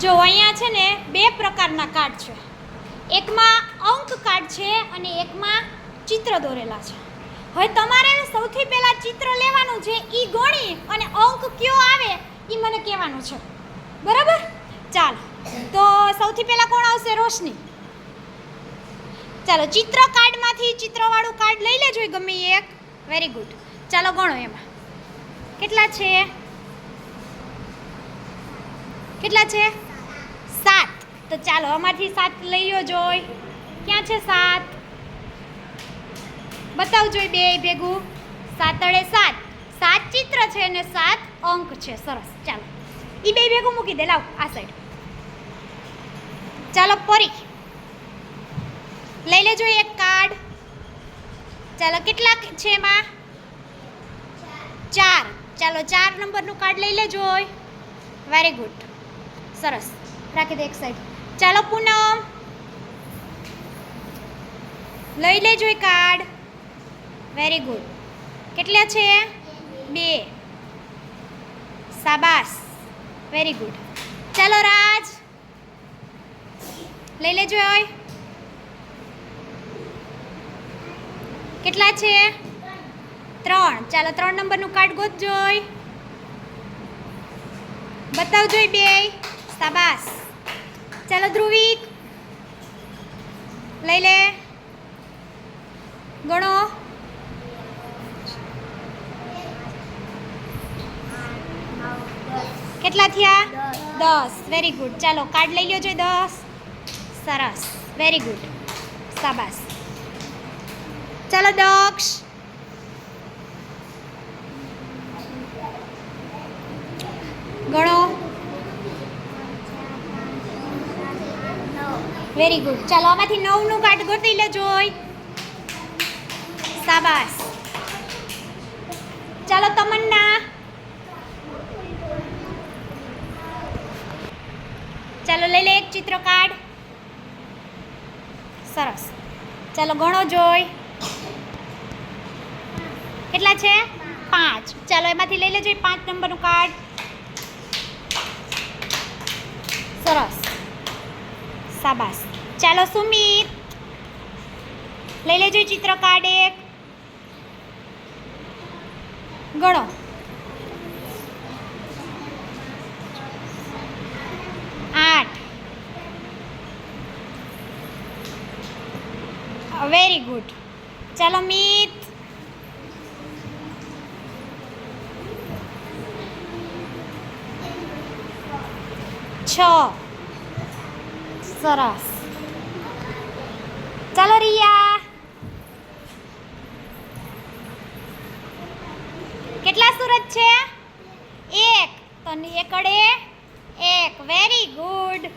જો અહીંયા છે ને બે પ્રકારના કાર્ડ છે. એકમાં અંક કાર્ડ છે અને એકમાં ચિત્ર દોરેલા છે. હવે તમારે સૌથી પહેલાં ચિત્ર લેવાનું છે, એ ગણી અને અંક કયો આવે એ મને કહેવાનું છે. બરાબર? ચાલો, તો સૌથી પહેલાં કોણ આવશે? રોશની. ચાલો, ચિત્ર કાર્ડમાંથી ચિત્રવાળું કાર્ડ લઈ લેજો ગમે એક. Very good. ચાલો ગણો એમાં કેટલા છે? કેટલા છે? 7. તો ચાલો આમાંથી 7 લઈ લો જોઈ. ક્યાં છે 7? બતાવજો બે ભેગું. 7 અડે 7. 7 ચિત્ર છે અને 7 અંક છે. સરસ. ચાલો એ બે ભેગું મૂકી દે. લાવ આ સાઈડ. ચાલો પરી લઈ લેજો એક કાર્ડ. ચાલો કેટલા છે એમાં? 4. ચાલો 4 નંબરનું કાર્ડ લઈ લેજો. Very good. સરસ. રાખી દે એક સાઈડ. ચાલો પૂનમ લઈ લેજો એ કાર્ડ. Very good. કેટલા છે? 2. શાબાશ. Very good. ચાલો રાજ લઈ લેજો. કેટલા છે? 3. ચાલો 3 નંબરનું કાર્ડ ગોતજો. બતાવજો બે. શાબાશ. ચાલો ધ્રુવિક લઈ લે. ગણો. કેટલા થયા? 10. Very good. ચાલો કાર્ડ લઈ લ્યો. 10. સરસ. Very good. શાબાશ. ચાલો દક્ષ ગણો. Very good. ચાલો આમાંથી 9 નું કાર્ડ ગોતી લેજો. શાબાશ. ચાલો તમન્ના. ચાલો લઈ લે એક ચિત્ર કાર્ડ. સરસ. ચાલો ગણો જોઈ. કેટલા છે? 5. ચાલો એમાંથી લઈ લેજો 5 નંબરનું કાર્ડ. સરસ. શાબાશ. ચાલો સુમિત લઈ લેજો ચિત્ર કાર્ડ એક. ગણો. Very good. ચાલો મિત. છ. સરસ. ચાલો રિયા. કેટલા સુરત છે? 1. તો 1 અડે 1. Very good.